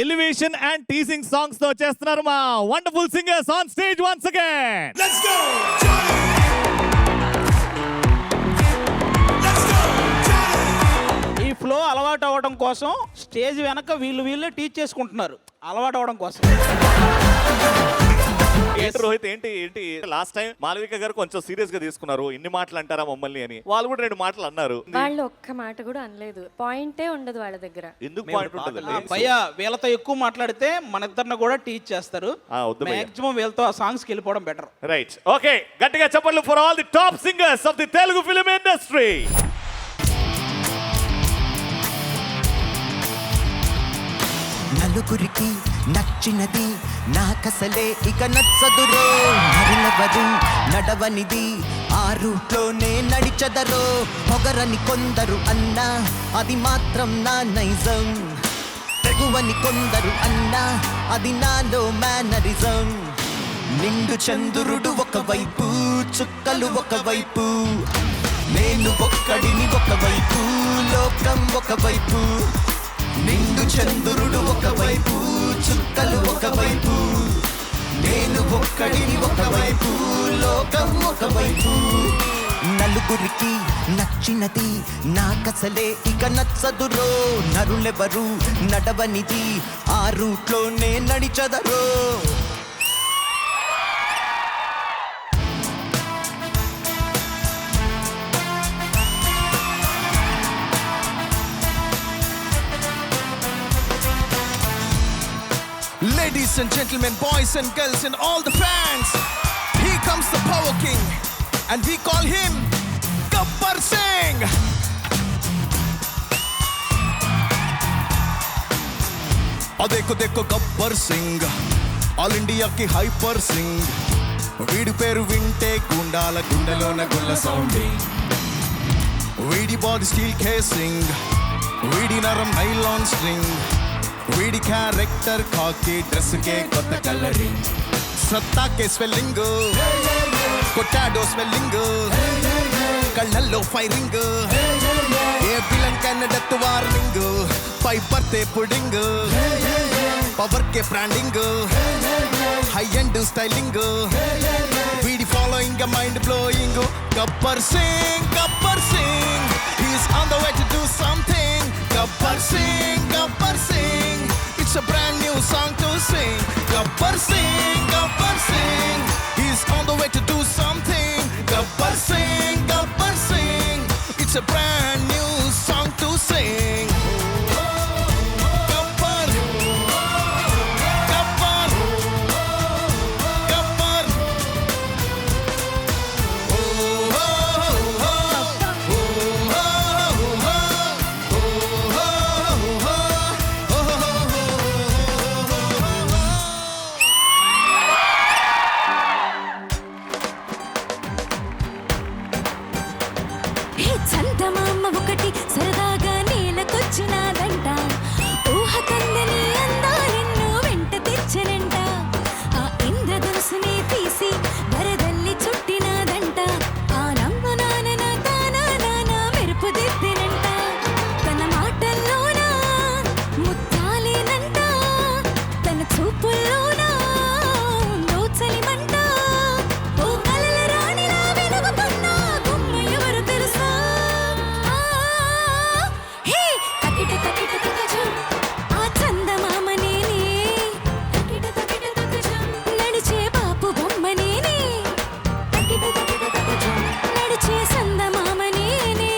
Elevation and teasing songs తో చేస్తున్నారు మా wonderful singers on stage once again. Let's go! ఈ ఫ్లో అలవాటు అవ్వడం కోసం స్టేజ్ వెనక వీళ్ళే టీచ్ చేసుకుంటున్నారు అలవాటు అవ్వడం కోసం. ఏంటి రోహిత్, ఏంటి లాస్ట్ టైం మాలవిక గారు కొంచెం సీరియస్ గా తీసుకున్నారు, ఇన్ని మాటలు అంటారా మమ్మల్ని అని. వాళ్ళు కూడా 2 మాటలు అన్నారు. వాళ్ళు ఒక్క మాట కూడా అనలేదు. పాయింటే ఉండదు వాళ్ళ దగ్గర. ఎందుకు పాయింట్ ఉంటుంది భయ్యా? వీళ్ళతో ఎక్కువ మాట్లాడితే మన ఇద్దరిని కూడా టీచ్ చేస్తారు. మాక్సిమం వీళ్ళతో ఆ సాంగ్స్కి వెళ్ళిపోవడం బెటర్. రైట్, ఓకే, గట్టిగా చెప్పండి for all the top singers of the Telugu film industry. నలుగురికి నచ్చినది నాకసలే ఇక నచ్చదురో, నరులెవరు నడవనిది ఆ రూట్లోనే నడిచదరో. పొగరని కొందరు అన్నా అది మాత్రం నా నైజం, తెగువని కొందరు అన్నా అది నాలో మేనరిజం. నిండు చంద్రుడు ఒకవైపు, చుక్కలు ఒకవైపు, నేను ఒక్కడిని ఒకవైపు, లోకం ఒకవైపు. నిండు చంద్రుడు ఒకవైపు, చుక్కలు ఒకవైపు, నేను ఒక్కడిని ఒకవైపు, లోకం ఒకవైపు. నలుగురికి నచ్చినది నాకసలే ఇక నచ్చదురో, నరులెవరు నడవనిది ఆ రూట్లోనే నడిచదరో. Ladies and gentlemen, boys and girls and all the fans, here comes the Power King and we call him Gabbar Singh. Adeko deko Gabbar Singh, All India ki Hyper Singh. వీడి పేరు వింటే గుండాల గుండెలోన గుల్ల సౌండింగ్. వీడి body steel casing, వీడి నరం nylon string, వీడి character khaki dress కే కొత్త కలరింగ్. సత్తా కే స్వెల్లింగ్, కొట్టాడో స్వెల్లింగ్, కళ్ళల్లో ఫైరింగ్, ఏ విలన్ కన్నా డెత్ వార్నింగ్, పై బర్తే పుడింగ్, పవర్ కే బ్రాండింగ్, హై అండ్ స్టైలింగ్, వీడి following mind blowing. Gabbar Singh, Gabbar Singh, he's on the way to do something. Gabbar Singh, Gabbar Singh, it's a brand new song to sing. Gabbar Singh, Gabbar Singh, he's on the way to do something. Gabbar Singh, Gabbar Singh, it's a brand new song to sing. Gabbar, Gabbar, Gabbar, oh, oh, oh, చందమామ ఒకటి సరదాగా నేలకొచ్చినాదంట, ఊహ కందని అందాలెన్నో వెంట తెచ్చనంట. ఆ ఇంద్రధనుసుని తీసి వరదల్లి చుట్టినాదంట, ఆ నమ్మ నాన్న తానా నానా మెరుపు దిద్దినంట. తన మాటల్లోన ముత్తాలేనంట, తన చూపుల్లోన దోచలిమంట. ఓ కలల రాణిలా వెలుగుతున్న గుమ్మ ఎవరు తెలుసా? హే తకిట తకిట తకజం, ఆ చందమామ నేనే. తకిట తకిట తకజం, నడిచే బాపు బొమ్మ నేనే. తకిట తకిట తకజం, నడిచే చందమామ నేనే.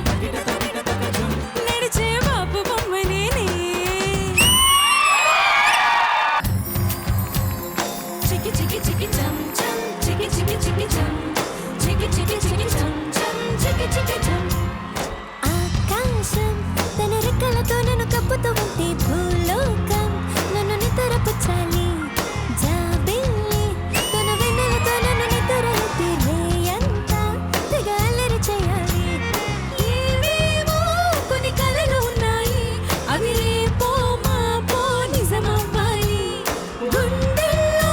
తకిట తకిట తకజం, నడిచే బాపు బొమ్మ నేనే. చికి చికి చికి చం చం, చికి చికి చికి చం, చికి చికి చికి చం చం, చికి చికి చం. ఆకాశం తన రెక్కలతో నన్ను కప్పుతూ ఉంటే భూలోకం నన్ను నిద్రపుచ్చాలి. జాబిల్లి తన వెన్నెలతో నన్ను నిద్రలేపి రేయంతా తెగ అల్లరి చేయాలి. ఏవేవో కొన్ని కలలు ఉన్నాయి, అవి రేపో మాపో నిజమవ్వాలి. గుండెల్లో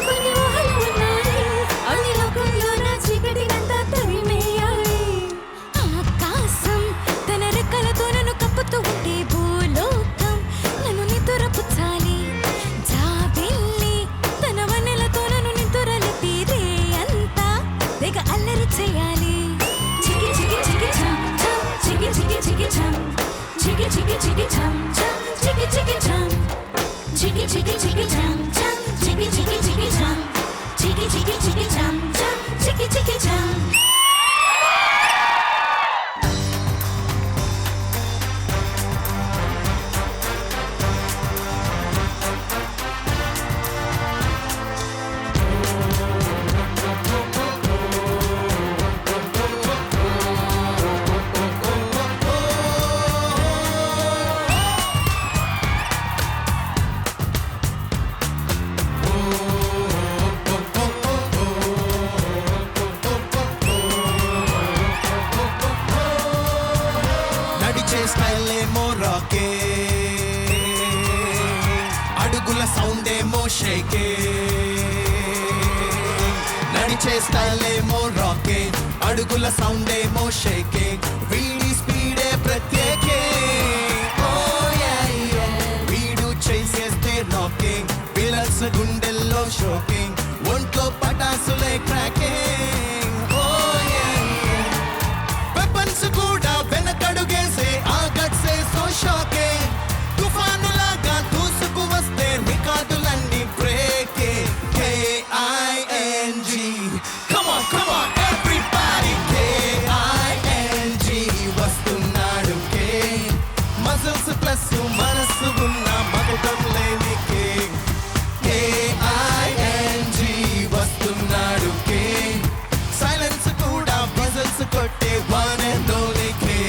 కొన్ని ఊహలు ఉన్నాయి, అవి లోకంలో నా చీకటినంతా తరిమేయాలి. ఆకాశం తన రెక్కలతో నన్ను కప్పుతూ ఉంటే భూలోకం నన్ను నిద్రపుచ్చాలి. షేకే నడిచే స్టైల్ ఏమో రాకే అడుగుల సౌండ్ ఏమో షేకే వీడి స్పీడే ప్రత్యేకే Oh, yeah, yeah. వీడు చేసేస్తే రాకింగ్ విలన్స్ గుండెల్లో షోకింగ్ ఒంట్లో పటాసులే క్రాకింగ్ వెపన్స్ కూడా వెనకడుగేసే ఆ గట్సే సో షాకింగ్ తుఫాను లాగా దూసుకు వస్తే రికార్డులన్నీ బ్రేకే KING Come on, come on, everybody KING వస్తున్నాడు కే మజిల్స్ ప్లస్ మనస్సు ఉన్న మగటం లేని కే KING వస్తున్నాడు కే సైలెన్స్ కూడా విజిల్స్ కొట్టే వన్ అండ్ ఓన్లీ కే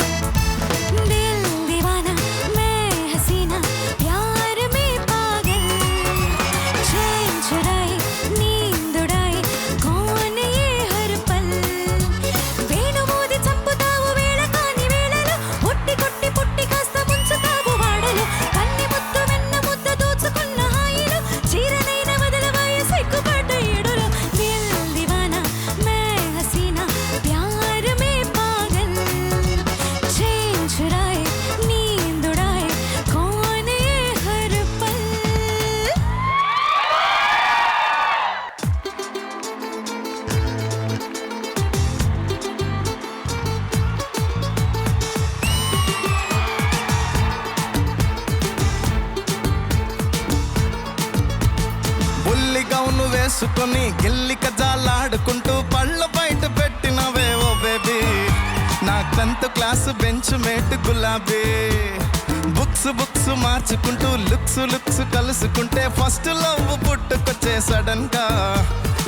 दिल दीवाना मैं हसीना प्यार में पागल चैन चुराए नींद उड़ाए कौन ये हर पल వేణు మోది చంపుతావు వేళ కాని వేళలో పుట్టి కొట్టి పుట్టి కాస్త ముంచుతావు వాడలు కన్ని ముద్దు వెన్న ముద్ద దోచుకున్న హాయిలు చీరనైన వదలవాయ సిగ్గుపడ్డ ఏడులో दिल दीवाना मैं हसीना प्यार में पागल चैन चुराए नींद उड़ाए कौन ये हर पल బుల్లి గౌను వేసుకొని గిల్లి కజాలాడుకుంటూ పళ్ళ బయట పెట్టినవే ఓ బేబీ నా 10th క్లాస్ బెంచ్ మేట్ గులాబీ బుక్స్ మార్చుకుంటూ లుక్స్ కలుసుకుంటే ఫస్ట్ లవ్ పుట్టుకొచ్చే సడన్ గా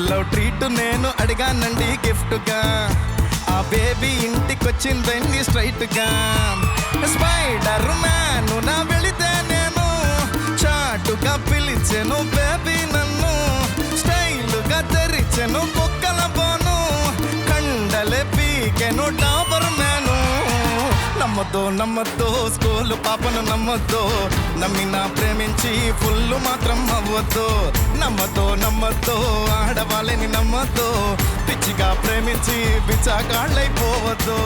లవ్ ట్రీట్ నేను అడిగానండి గిఫ్ట్ గా ఆ బేబీ ఇంటికొచ్చిందండి స్ట్రైట్ గా స్పైడర్ మ్యాన్ నా వెళితే నేను చాటుగా పిలిచెను బేబీ నన్ను స్టైలుగా తెరిచెను కుక్కల బోను కండలే పీకెను డాబర్ మ్యాను నమ్మద్దు స్కూల్ పాపను నమ్మద్దు నమ్మినా ప్రేమించి ఫుల్ మాత్రం అవ్వద్దు నమ్మద్దు ఆడవాళ్ళని నమ్మద్దు పిచ్చిగా ప్రేమించి బిచ్చాకాళ్ళైపోవద్దు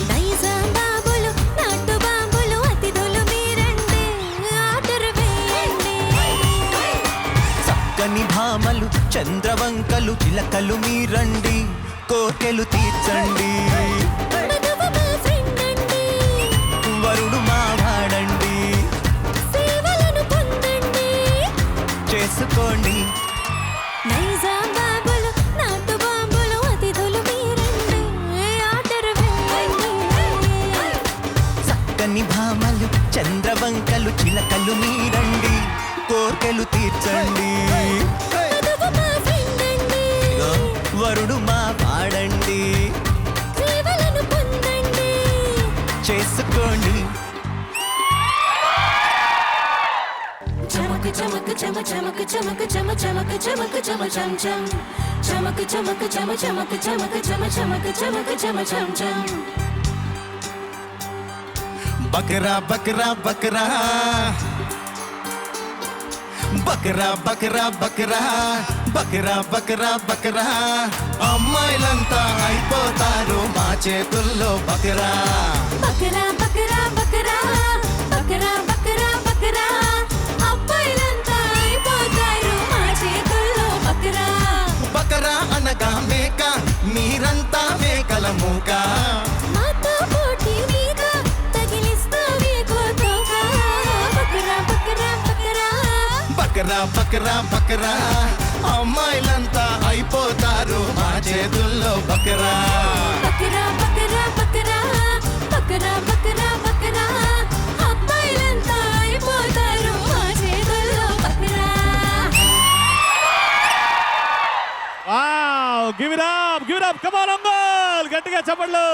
నైజాం బాబులు నాటు బాంబులు అతిథులు మీరండి ఆర్డర్ వేయండి చక్కని భామలు చంద్రవంకలు చిలకలు మీరండి కోర్కెలు తీర్చండి మధువు మా ఫ్రెండ్ అండి వరుడు మా వాడండి సేవలను పొందండి చేసుకోండి నైజాం బాబులు నాటు బాంబులు అతిథులు మీరండి ఆర్డర్ వేయండి చక్కని భామలు చంద్రవంకలు చిలకలు మీరండి కోర్కెలు తీర్చండి మధువు మా ఫ్రెండ్ అండి ఇదిగో, వరుడు మా వాడండి సేవలను పొందండి చేసుకోండి చమక్ చమక్ చమ చమక్ చమక్ చమ చమక్ చమక్ చమ చం చం చమక్ చమక్ చమ చమక్ చమక్ చమ చమక్ చమక్ చమ చం చం బకరా బకరా బకరా బకరా బకరా బకరా బకరా బకరా బకరా అమ్మాయిలంతా అయిపోతారు మా చేతుల్లో బకరా బకరా బకరా బకరా బకరా బకరా బకరా అబ్బాయిలంతా అయిపోతారు మా చేతుల్లో బకరా బకరా అనగా మేక మీరంతా మేకల మూక మాతో పోటీ మీద బకరా బకరా బకరా అమ్మాయిలంతా అయిపోతారు మా చేతుల్లో బకరా బకరా బకరా బకరా బకరా బకరా బకరా అబ్బాయిలంతా అయిపోతారు మా చేతుల్లో బకరా. Wow give it up come on uncle గట్టిగా చెప్పండి.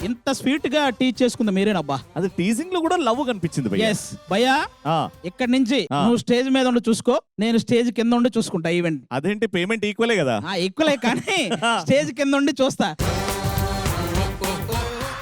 ఇంత స్వీట్ గా టీచ్ చేసుకుంది మీరేనబ్బా. అది టీజింగ్ లో కూడా లవ్ కనిపించింది భయ్యా. ఎస్ భయ్యా, ఇక్కడ నుంచి నువ్వు స్టేజ్ మీద ఉండి చూసుకో, నేను స్టేజ్ కింద ఉండి చూసుకుంటా ఈవెంట్. అదేంటి పేమెంట్ ఈక్వలే కదా. ఈక్వలే కానీ స్టేజ్ కింద ఉండి చూస్తా.